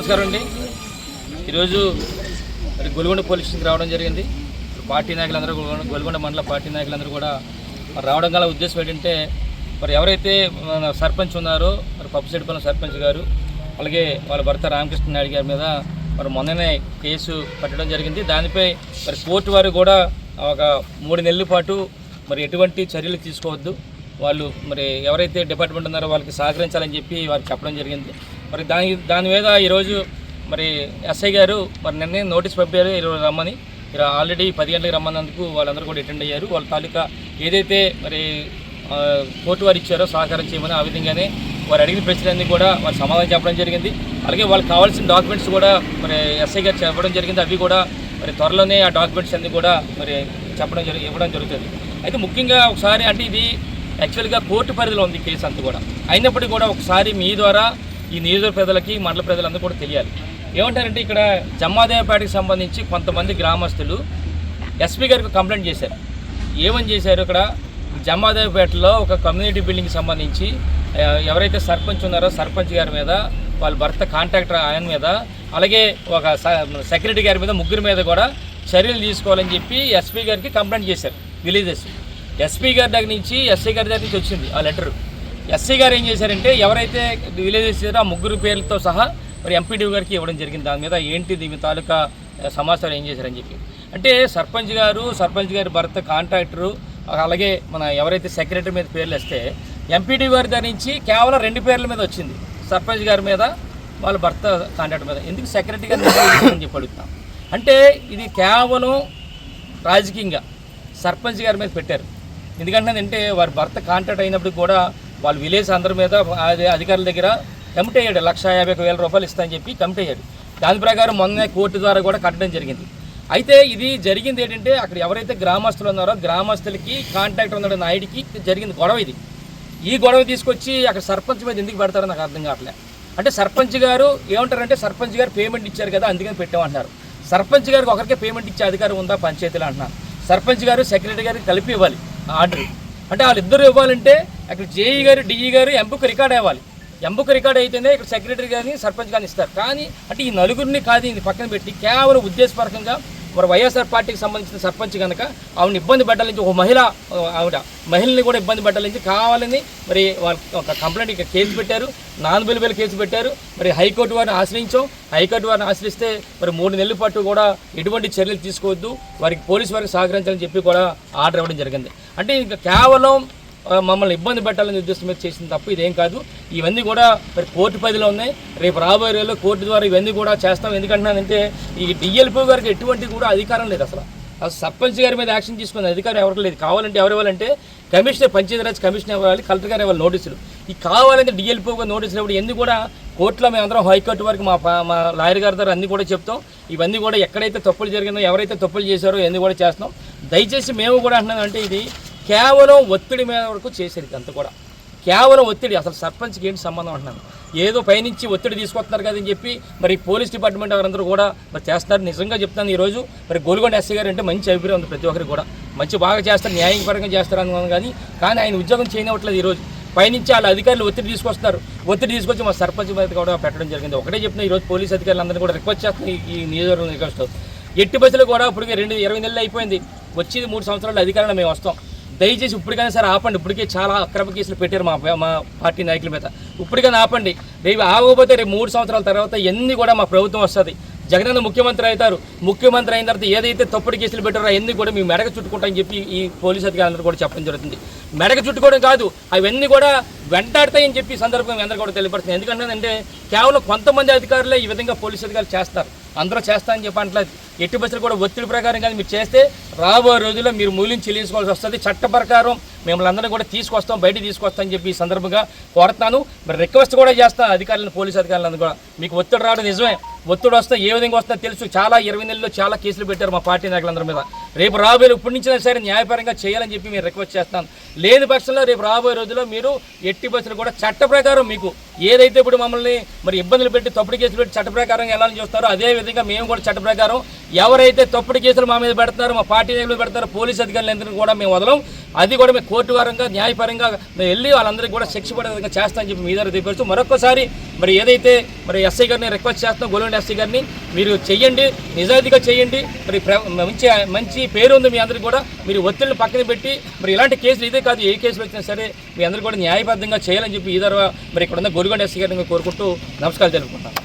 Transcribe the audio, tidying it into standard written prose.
నమస్కారం అండి. ఈరోజు మరి గొలుగొండ పోలీస్ స్టేషన్కి రావడం జరిగింది. పార్టీ నాయకులందరూ గొలుగొండ మండల పార్టీ నాయకులందరూ కూడా మరి రావడం గల ఉద్దేశం ఏంటంటే మరి ఎవరైతే సర్పంచ్ ఉన్నారో మరి పప్పుశెట్టిపల్లి సర్పంచ్ గారు అలాగే వాళ్ళ భర్త రామకృష్ణ నాయుడు గారి మీద మరి మొన్ననే కేసు పెట్టడం జరిగింది. దానిపై మరి కోర్టు వారు కూడా ఒక 3 నెలల పాటు మరి ఎటువంటి చర్యలు తీసుకోవద్దు, వాళ్ళు మరి ఎవరైతే డిపార్ట్మెంట్ ఉన్నారో వాళ్ళకి సహకరించాలని చెప్పి వారికి చెప్పడం జరిగింది. మరి దాని మీద ఈరోజు మరి ఎస్ఐ గారు మరి నిన్నే నోటీస్ పంపారు ఈరోజు రమ్మని. ఆల్రెడీ 10 గంటలకు రమ్మన్నందుకు వాళ్ళందరూ కూడా అటెండ్ అయ్యారు. వాళ్ళ తాలూకా ఏదైతే మరి కోర్టు వారు ఇచ్చారో సహకారం చేయమని ఆ విధంగానే వారు అడిగిన ప్రశ్నలన్నీ కూడా వారు సమాధానం చెప్పడం జరిగింది. అలాగే వాళ్ళకి కావాల్సిన డాక్యుమెంట్స్ కూడా మరి ఎస్ఐ గారు చెప్పడం జరిగింది. అవి కూడా మరి త్వరలోనే ఆ డాక్యుమెంట్స్ అన్నీ కూడా మరి ఇవ్వడం జరుగుతుంది. అయితే ముఖ్యంగా ఒకసారి అంటే ఇది యాక్చువల్గా కోర్టు పరిధిలో ఉంది కేసు అంతా కూడా, అయినప్పటికీ కూడా ఒకసారి మీ ద్వారా ఈ నియోజకవర్గ ప్రజలకి మండల ప్రజలందరూ కూడా తెలియాలి. ఏమంటారంటే ఇక్కడ జమ్మాదేవపేటకి సంబంధించి కొంతమంది గ్రామస్తులు ఎస్పీ గారికి కంప్లైంట్ చేశారు. ఏమని చేశారు, ఇక్కడ జమ్మాదేవపేటలో ఒక కమ్యూనిటీ బిల్డింగ్కి సంబంధించి ఎవరైతే సర్పంచ్ ఉన్నారో సర్పంచ్ గారి మీద, వాళ్ళ భర్త కాంట్రాక్టర్ ఆయన మీద, అలాగే ఒక సెక్రటరీ గారి మీద, ముగ్గురు మీద కూడా చర్యలు తీసుకోవాలని చెప్పి ఎస్పీ గారికి కంప్లైంట్ చేశారు విలేజెస్. ఎస్పీ గారి దగ్గర నుంచి ఎస్ఐ గారి దగ్గర నుంచి వచ్చింది ఆ లెటరు. ఎస్ఐ గారు ఏం చేశారంటే ఎవరైతే విలేజెస్ చేశారో ఆ ముగ్గురు పేర్లతో సహా మరి ఎంపీడీ గారికి ఇవ్వడం జరిగింది. దాని మీద ఏంటి దీని తాలూకా సమాచారం ఏం చేశారని చెప్పి. అంటే సర్పంచ్ గారి భర్త కాంట్రాక్టరు అలాగే మన ఎవరైతే సెక్రటరీ మీద పేర్లు వేస్తే ఎంపీడీ గారి దగ్గర నుంచి కేవలం 2 పేర్ల మీద వచ్చింది, సర్పంచ్ గారి మీద వాళ్ళ భర్త కాంట్రాక్టర్ మీద. ఎందుకు సెక్రటరీ గారిని చెప్పి అడుగుతాం అంటే ఇది కేవలం రాజకీయంగా సర్పంచ్ గారి మీద పెట్టారు. ఎందుకంటే వారి భర్త కాంట్రాక్ట్ అయినప్పుడు కూడా వాళ్ళు విలేజ్ అందరి మీద అధికారుల దగ్గర కమిటీ అయ్యాడు. 1,51,000 రూపాయలు ఇస్తానని చెప్పి కమిటీ అయ్యాడు. దాని ప్రకారం మొన్న కోర్టు ద్వారా కూడా కట్టడం జరిగింది. అయితే ఇది జరిగింది ఏంటంటే అక్కడ ఎవరైతే గ్రామస్తులు ఉన్నారో గ్రామస్తులకి కాంట్రాక్టర్ ఉన్నాడో నాయుడికి జరిగింది గొడవ. ఈ గొడవ తీసుకొచ్చి అక్కడ సర్పంచ్ మీద ఎందుకు పెడతారో నాకు అర్థం కావట్లేదు. అంటే సర్పంచ్ గారు ఏమంటారంటే సర్పంచ్ గారు పేమెంట్ ఇచ్చారు కదా అందుకని పెట్టామంటున్నారు. సర్పంచ్ గారికి ఒకరికే పేమెంట్ ఇచ్చే అధికారం ఉందా పంచాయతీలో అంటున్నారు. సర్పంచ్ గారు సెక్రటరీ గారికి కలిపి ఇవ్వాలి ఆర్డర్. అంటే వాళ్ళిద్దరూ ఇవ్వాలంటే అక్కడ జేఈ గారు డిఈ గారు ఎంబుక్ రికార్డ్ అవ్వాలి. ఎంబుక్ రికార్డ్ అయితేనే ఇక్కడ సెక్రటరీ గారిని సర్పంచ్ గారిని ఇస్తారు. కానీ అంటే ఈ నలుగురిని కాదు ఇది పక్కన పెట్టి కేవలం ఉద్దేశపరకంగా మరి వైఎస్ఆర్ పార్టీకి సంబంధించిన సర్పంచ్ కనుక ఆవిడని ఇబ్బంది పెట్టాలని ఒక మహిళని కూడా ఇబ్బంది పెట్టాలని కావాలని మరి వాళ్ళు ఒక కంప్లైంట్ ఇక్కడ కేసు పెట్టారు, నాన్ బెయిలబుల్ కేసు పెట్టారు. మరి హైకోర్టు వారిని ఆశ్రయించాం. హైకోర్టు వారిని ఆశ్రయిస్తే మరి 3 నెలల పాటు కూడా ఎటువంటి చర్యలు తీసుకోవద్దు, వారికి పోలీసు వారికి సహకరించాలని చెప్పి కూడా ఆర్డర్ ఇవ్వడం జరిగింది. అంటే ఇంకా కేవలం మమ్మల్ని ఇబ్బంది పెట్టాలని ఉద్దేశం మీద చేసిన తప్పు ఇదేం కాదు. ఇవన్నీ కూడా మరి కోర్టు పరిధిలో ఉన్నాయి. రేపు రాబోయే రోజుల్లో కోర్టు ద్వారా ఇవన్నీ కూడా చేస్తాం. ఎందుకంటున్నానంటే ఈ డిఎల్పీ గారికి ఎటువంటి కూడా అధికారం లేదు. అసలు సర్పంచ్ గారి మీద యాక్షన్ తీసుకునే అధికారం ఎవరికి లేదు. కావాలంటే ఎవరు ఇవ్వాలంటే కమిషనర్, పంచాయతీరాజ్ కమిషనర్ ఇవ్వాలి, కలెక్టర్ గారు ఇవ్వాలి నోటీసులు. ఈ కావాలంటే డిఎల్పీ గారు నోటీసులు ఇవ్వడం ఎందుకు కూడా కోర్టులో మేమందరం హైకోర్టు వరకు మా లాయర్ గారి ద్వారా అన్నీ కూడా చెప్తాం. ఇవన్నీ కూడా ఎక్కడైతే తప్పులు జరిగిందో ఎవరైతే తప్పులు చేశారో ఇవన్నీ కూడా చేస్తాం. దయచేసి మేము కూడా అంటున్నాం అంటే ఇది కేవలం ఒత్తిడి మీద వరకు చేసేది అంత కూడా కేవలం ఒత్తిడి. అసలు సర్పంచ్కి ఏంటి సంబంధం అంటున్నాను. ఏదో పైనుంచి ఒత్తిడి తీసుకొస్తున్నారు కదని చెప్పి మరి పోలీస్ డిపార్ట్మెంట్ వారందరూ కూడా మరి చేస్తారు. నిజంగా చెప్తాను ఈరోజు మరి గొలుగొండ ఎస్ఐ గారు అంటే మంచి అభిప్రాయం ఉంది ప్రతి ఒక్కరికి కూడా, మంచి బాగా చేస్తారు, న్యాయపరంగా చేస్తారు అనుకున్నాను. కానీ ఆయన ఉద్యోగం చేయనివ్వట్లేదు. ఈరోజు పైనుంచి వాళ్ళ అధికారులు ఒత్తిడి తీసుకొస్తారు. ఒత్తిడి తీసుకొచ్చి మా సర్పంచ్ మీద కూడా పెట్టడం జరిగింది. ఒకటే చెప్తున్నా ఈరోజు పోలీస్ అధికారులందరూ కూడా రిక్వెస్ట్ చేస్తున్నారు ఈ నియోజకవర్గం రిక్వెస్ట్. ఎట్టి బస్సులు కూడా ఇప్పటికే 20 నెలలు అయిపోయింది, వచ్చేది 3 సంవత్సరాల అధికారంలో మేము వస్తాం. దయచేసి ఇప్పటికైనా సరే ఆపండి. ఇప్పటికే చాలా అక్రమ కేసులు పెట్టారు మా పార్టీ నాయకుల మీద. ఇప్పటికైనా ఆపండి. రేపు ఆగకపోతే రేపు 3 సంవత్సరాల తర్వాత ఎన్ని కూడా మా ప్రభుత్వం వస్తుంది. జగనన్న ముఖ్యమంత్రి అవుతారు. ముఖ్యమంత్రి అయిన తర్వాత ఏదైతే తప్పుడు కేసులు పెట్టారో అవన్నీ కూడా మీ మెడక చుట్టుకుంటామని చెప్పి ఈ పోలీసు అధికారులందరూ కూడా చెప్పడం జరుగుతుంది. మెడక చుట్టుకోవడం కాదు, అవన్నీ కూడా వెంటాడతాయని చెప్పి సందర్భంగా అందరూ కూడా తెలియపడుతుంది. ఎందుకంటే కేవలం కొంతమంది అధికారులే ఈ విధంగా పోలీసు అధికారులు చేస్తారు, అందరూ చేస్తారని చెప్పి అంటలేదు. ఎట్టి బస్సులు కూడా ఒత్తిడి ప్రకారం కానీ మీరు చేస్తే రాబోయే రోజుల్లో మీరు మూల్యం చెల్లించుకోవాల్సి వస్తుంది. చట్ట ప్రకారం మిమ్మల్ని అందరూ కూడా తీసుకొస్తాం, బయటికి తీసుకొస్తామని చెప్పి ఈ సందర్భంగా కోరుతాను. మరి రిక్వెస్ట్ కూడా చేస్తాను అధికారులను, పోలీసు అధికారులను కూడా. మీకు ఒత్తిడి రావడం నిజమే, ఒత్తిడి వస్తే ఏ విధంగా వస్తుందో తెలుసు. చాలా 20 నెలల్లో చాలా కేసులు పెట్టారు మా పార్టీ నాయకులందరి మీద. రేపు రాబోయే ఇప్పటి నుంచి సరే న్యాయపరంగా చేయాలని చెప్పి మీరు రిక్వెస్ట్ చేస్తాను. లేని పక్షంలో రేపు రాబోయే రోజుల్లో మీరు ఎట్టి బస్సులు కూడా చట్ట ప్రకారం మీకు ఏదైతే ఇప్పుడు మమ్మల్ని మరి ఇబ్బందులు పెట్టి తప్పుడు కేసులు పెట్టి చట్ట ప్రకారం ఎలా చూస్తారో అదే విధంగా మేము కూడా చట్ట ప్రకారం ఎవరైతే తప్పుడు కేసులు మా మీద పెడతారో, మా పార్టీ నాయకులు పెడతారో, పోలీస్ అధికారులందరినీ కూడా మేము వదలం. అది కూడా మేము కోర్టు పరంగా న్యాయపరంగా మేము వెళ్ళి వాళ్ళందరికీ కూడా శిక్ష పడే విధంగా చేస్తామని చెప్పి మీ దగ్గర తెలియపరుస్తూ మరొకసారి మరి ఏదైతే మరి ఎస్ఐ గారిని రిక్వెస్ట్ చేస్తున్నాం, గోల్కొండ ఎస్ఐ గారిని మీరు చెయ్యండి, నిజాయితీగా చేయండి. మరి మంచి పేరు ఉంది మీ అందరికీ కూడా. మీరు ఒత్తిడిని పక్కన పెట్టి మరి ఇలాంటి కేసులు ఇదే కాదు, ఏ కేసులు వచ్చినా సరే మీ అందరూ కూడా న్యాయబద్ధంగా చేయాలని చెప్పి ఈ ద్వారా మరి ఇక్కడ ఉన్న గోల్కొండ ఎస్ఐ గారిని కోరుకుంటూ నమస్కారాలు తెలుపుకుంటాను.